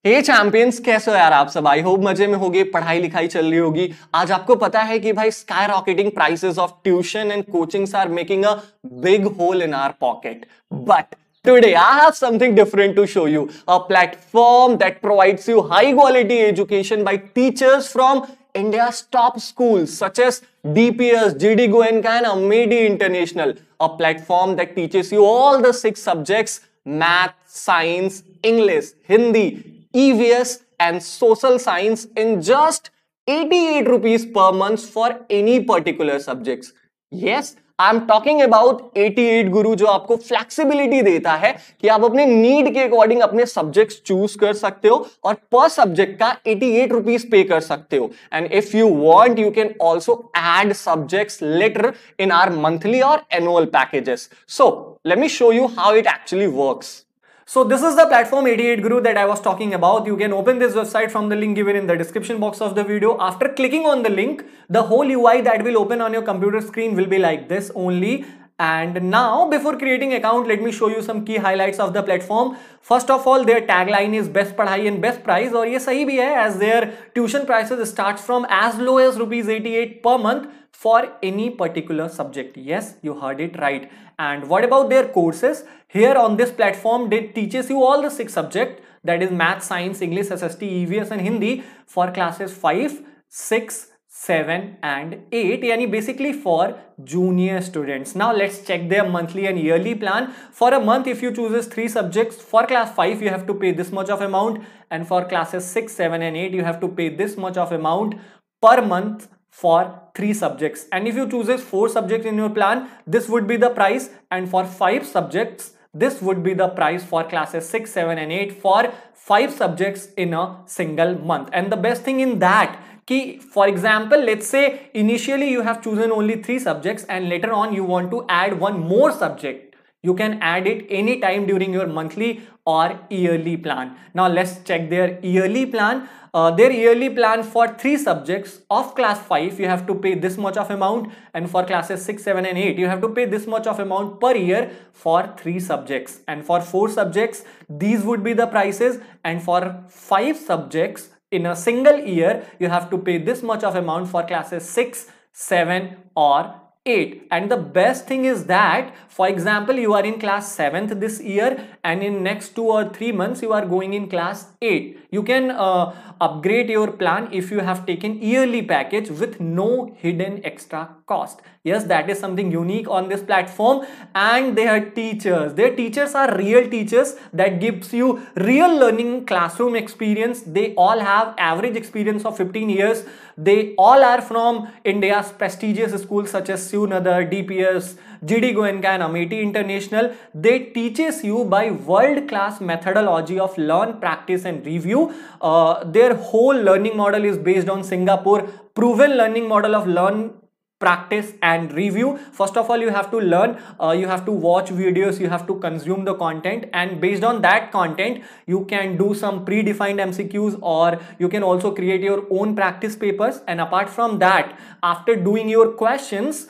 हे champions, कैसे हो यार आप सब। आई होप मजे में होगे, पढ़ाई लिखाई चल रही होगी। आज आपको पता है कि भाई skyrocketing prices of tuition and coachings are making a big hole in our pocket. But today I have something different to show you, a platform that provides you high quality education by teachers from India's top schools such as DPS, GD Goenka and Amedi International, a platform that teaches you all the 6 subjects: math, science, English, Hindi, EVS and social science in just 88 rupees per month for any particular subjects. Yes, I am talking about 88 गुरु, जो आपको flexibility देता है कि आप अपने need के according अपने subjects choose कर सकते हो और पर सब्जेक्ट का 88 रुपीज पे कर सकते हो। And if you want you can also add subjects later in our monthly और annual packages. So let me show you how it actually works. So this is the platform 88 Guru that I was talking about. You can open this website from the link given in the description box of the video. After clicking on the link, the whole UI that will open on your computer screen will be like this only. And now, before creating account, let me show you some key highlights of the platform. First of all, their tagline is best padhai and best price, और ये सही भी है, as their tuition prices starts from as low as ₹88 per month for any particular subject. Yes, you heard it right. And what about their courses? Here on this platform, it teaches you all the 6 subjects, that is math, science, English, SST, EVS and Hindi for classes 5, 6, 7 and 8, yani basically for junior students. Now let's check their monthly and yearly plan. For a month, if you chooses 3 subjects, for class 5 you have to pay this much of amount, and for classes 6, 7 and 8 you have to pay this much of amount per month for 3 subjects. And if you chooses 4 subjects in your plan, this would be the price, and for 5 subjects this would be the price for classes 6, 7 and 8 for 5 subjects in a single month. And the best thing in that, कि for example, let's say initially you have chosen only 3 subjects and later on you want to add one more subject. You can add it anytime during your monthly or yearly plan. Now let's check their yearly plan. Their yearly plan for 3 subjects of class 5 you have to pay this much of amount, and for classes 6, 7 and 8 you have to pay this much of amount per year for 3 subjects, and for 4 subjects these would be the prices, and for 5 subjects in a single year you have to pay this much of amount for classes 6, 7 or 8. And the best thing is that, for example, you are in class 7th this year and in next 2 or 3 months you are going in class 8. You can upgrade your plan if you have taken yearly package with no hidden extra cost. Yes, that is something unique on this platform. And their teachers are real teachers that gives you real learning classroom experience. They all have average experience of 15 years. They all are from India's prestigious schools such as Shiv Nadar, DPS, GD Goenka and Amity International. They teaches you by world-class methodology of learn, practice and review. Their whole learning model is based on Singapore proven learning model of learn, practice and review. First of all, you have to learn, you have to watch videos, you have to consume the content, and based on that content you can do some predefined MCQs, or you can also create your own practice papers. And apart from that, after doing your questions,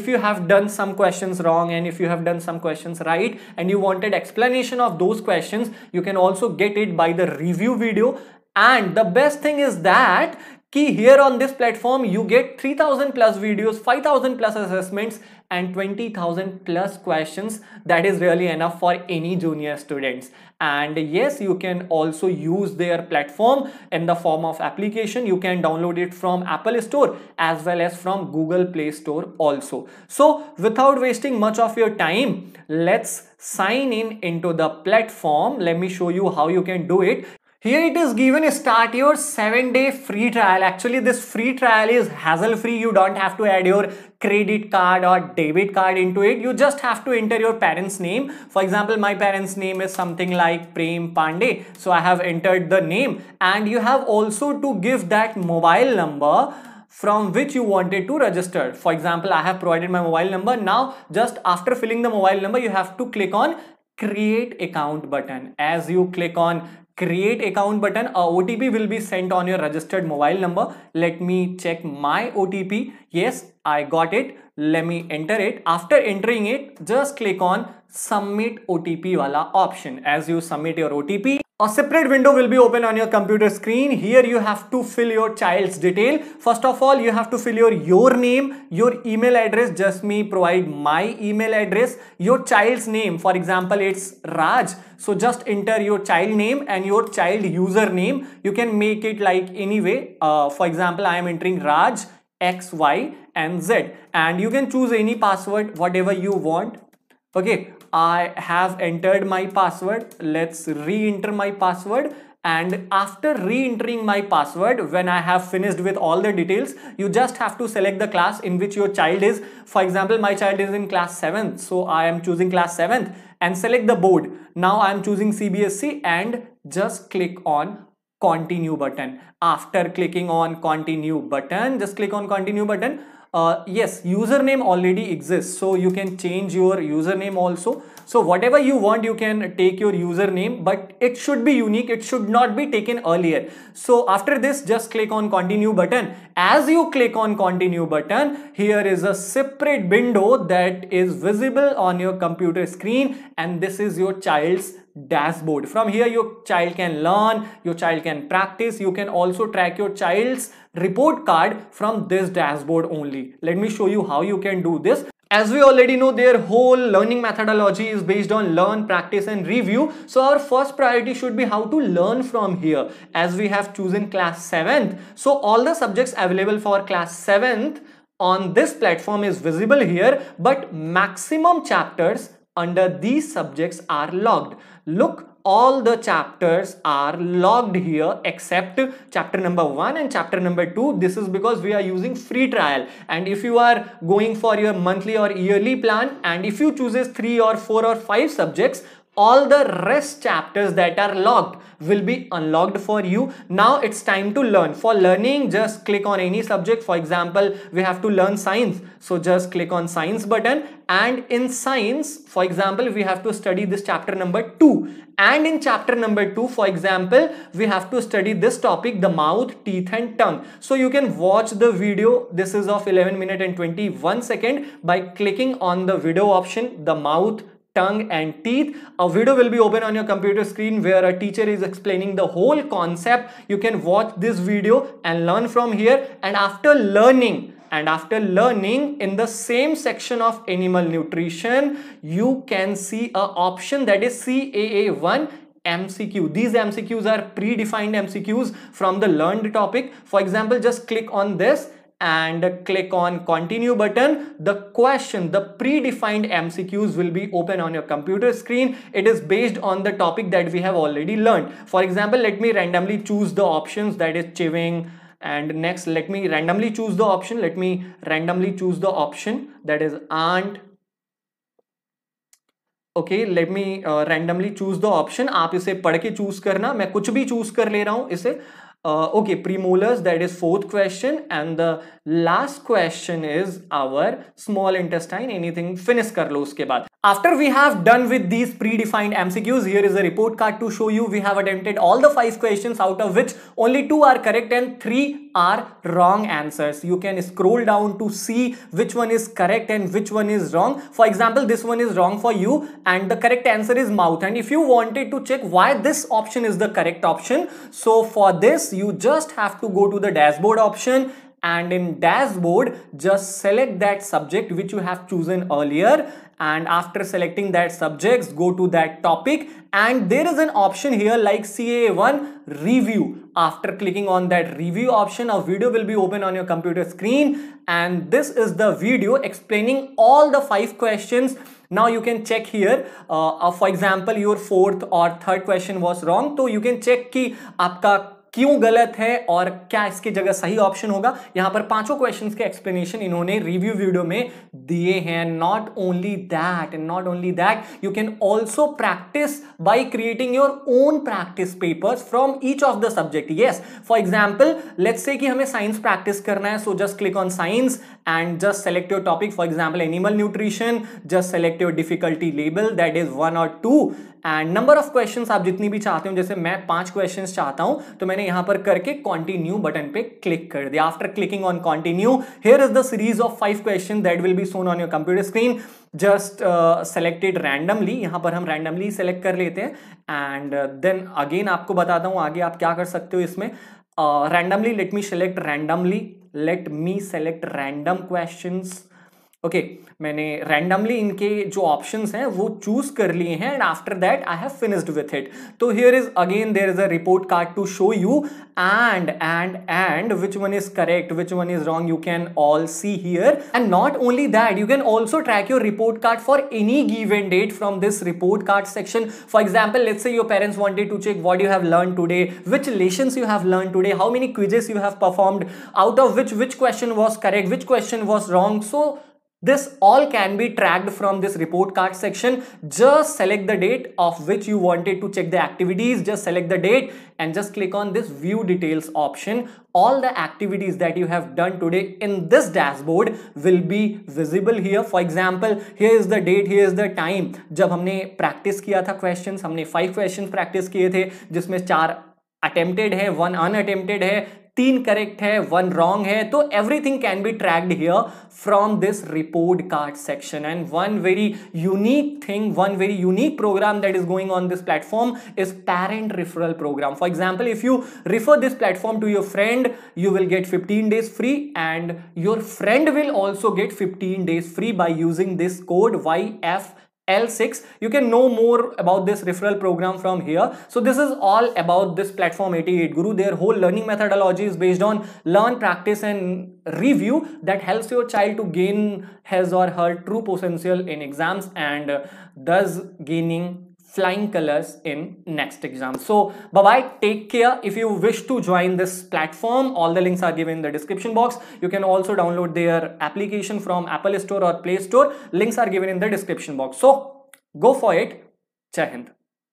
if you have done some questions wrong and if you have done some questions right and you wanted explanation of those questions, you can also get it by the review video. And the best thing is that here on this platform you get 3000 plus videos, 5000 plus assessments and 20,000 plus questions. That is really enough for any junior students. And yes, you can also use their platform in the form of application. You can download it from Apple Store as well as from Google Play Store also. So without wasting much of your time, let's sign in into the platform. Let me show you how you can do it. Here it is given, start your 7-day free trial. Actually, this free trial is hassle free. You don't have to add your credit card or debit card into it. You just have to enter your parents' name. For example, my parents' name is something like Prem Pandey. So I have entered the name, and you have also to give that mobile number from which you wanted to register. For example, I have provided my mobile number. Now, just after filling the mobile number, you have to click on create account button. As you click on create account button, a OTP will be sent on your registered mobile number. Let me check my OTP. Yes, I got it. Let me enter it. After entering it, just click on submit OTP wala option. As you submit your OTP, A separate window will be open on your computer screen. Here you have to fill your child's detail. First of all, you have to fill your name, your email address. Just me provide my email address, your child's name. For example, it's Raj. So just enter your child name and your child username. You can make it like any way. For example, I am entering Raj X, Y, and Z, and you can choose any password, whatever you want. Okay, I have entered my password. Let's re-enter my password. And after re-entering my password, when I have finished with all the details, you just have to select the class in which your child is. For example, my child is in class 7th, so I am choosing class 7th, and select the board. Now I am choosing CBSE and just click on continue button. After clicking on continue button, just click on continue button. Yes, username already exists, so you can change your username also. So whatever you want, you can take your username, but it should be unique. It should not be taken earlier. So after this, just click on continue button. As you click on continue button, here is a separate window that is visible on your computer screen, and this is your child's dashboard. From here, your child can learn, your child can practice. You can also track your child's report card from this dashboard only. Let me show you how you can do this. As we already know, their whole learning methodology is based on learn, practice, and review. So our first priority should be how to learn from here, as we have chosen class 7th. So all the subjects available for class 7th on this platform is visible here, but maximum chapters under these subjects are logged. Look, all the chapters are logged here except chapter number 1 and chapter number 2. This is because we are using free trial, and if you are going for your monthly or yearly plan, and if you chooses 3 or 4 or 5 subjects, all the rest chapters that are logged will be unlocked for you. Now it's time to learn. For learning, just click on any subject. For example, we have to learn science, so just click on science button, and in science, for example, we have to study this chapter number 2, and in chapter number 2, for example, we have to study this topic, the mouth, teeth, and tongue. So you can watch the video. This is of 11 minutes and 21 seconds. By clicking on the video option, the mouth, tongue, and teeth, a video will be open on your computer screen where a teacher is explaining the whole concept. You can watch this video and learn from here. And after learning in the same section of animal nutrition, you can see a option that is CAA1 MCQ. These MCQs are predefined MCQs from the learned topic. For example, just click on this and click on continue button. The question, the predefined MCQs will be open on your computer screen. It is based on the topic that we have already learned. For example, let me randomly choose the options, that is chewing, and next let me randomly choose the option. Let me randomly choose the option that is aunt. Okay, let me randomly choose the option. आप इसे पढ़ के choose करना, मैं कुछ भी choose कर ले रहा हूँ इसे. Okay, premolars, that is 4th question, and the last question is our small intestine. Anything finish kar lo uske baad. After we have done with these predefined MCQs, here is a report card to show you. We have attempted all the 5 questions, out of which only 2 are correct and 3 are wrong answers. You can scroll down to see which one is correct and which one is wrong. For example, this one is wrong for you and the correct answer is mouth. And if you wanted to check why this option is the correct option, so for this you just have to go to the dashboard option, and in dashboard just select that subject which you have chosen earlier, and after selecting that subjects, go to that topic, and there is an option here like CA1 review. After clicking on that review option, a video will be open on your computer screen, and this is the video explaining all the 5 questions. Now you can check here, for example, your 4th or 3rd question was wrong, so you can check कि आपका क्यों गलत है और क्या इसकी जगह सही ऑप्शन होगा. यहां पर 5 क्वेश्चंस के एक्सप्लेनेशन इन्होंने रिव्यू वीडियो में दिए हैं. Not only that, you can also practice by creating your own practice papers from each of the subject. Yes, for example let's say कि हमें साइंस प्रैक्टिस करना है, so just click on science and just select your topic. For example, animal nutrition, just select your difficulty label, that is 1 or 2, and number of questions आप जितनी भी चाहते हो. जैसे मैं 5 questions चाहता हूं, तो मैंने मैंने यहां पर करके कंटिन्यू बटन पे क्लिक कर दिया. After clicking on continue, here is the series of 5 question that will be shown on your computer screen. Just select it randomly. यहां पर हम रैंडमली सेलेक्ट कर लेते हैं एंड देन अगेन आपको बताता हूं आगे आप क्या कर सकते हो इसमें. Randomly, let me select random questions. Okay, मैंने रैंडमली इनके जो ऑप्शंस हैं वो चूज कर लिए हैं and after that I have finished with it. तो here is again there is a report card to show you and which one is correct, which one is wrong, you can all see here. And not only that, you can also track your report card for any given date from this report card section. For example, let's say your parents wanted to check what you have learned today, which lessons you have learned today, how many quizzes you have performed, out of which question was correct, which question was wrong. So this all can be tracked from this report card section. Just select the date of which you wanted to check the activities. Just select the date and just click on this view details option. All the activities that you have done today in this dashboard will be visible here. For example, here is the date, here is the time. जब हमने practice किया था questions, हमने 5 questions practice किए थे जिसमें 4 attempted है, 1 unattempted है, 3 करेक्ट है, 1 रॉन्ग है. तो everything can be tracked here from this report card section. And one very unique program that is going on this platform is parent referral program. For example, if you refer this platform to your friend, you will get 15 days free and your friend will also get 15 days free by using this code YFL6. You can know more about this referral program from here. So this is all about this platform 88 Guru. Their whole learning methodology is based on learn, practice and review that helps your child to gain his or her true potential in exams and thus gaining flying colors in next exam. So bye bye, take care. If you wish to join this platform, all the links are given in the description box. You can also download their application from Apple Store or Play Store. Links are given in the description box. So go for it. Jai Hind.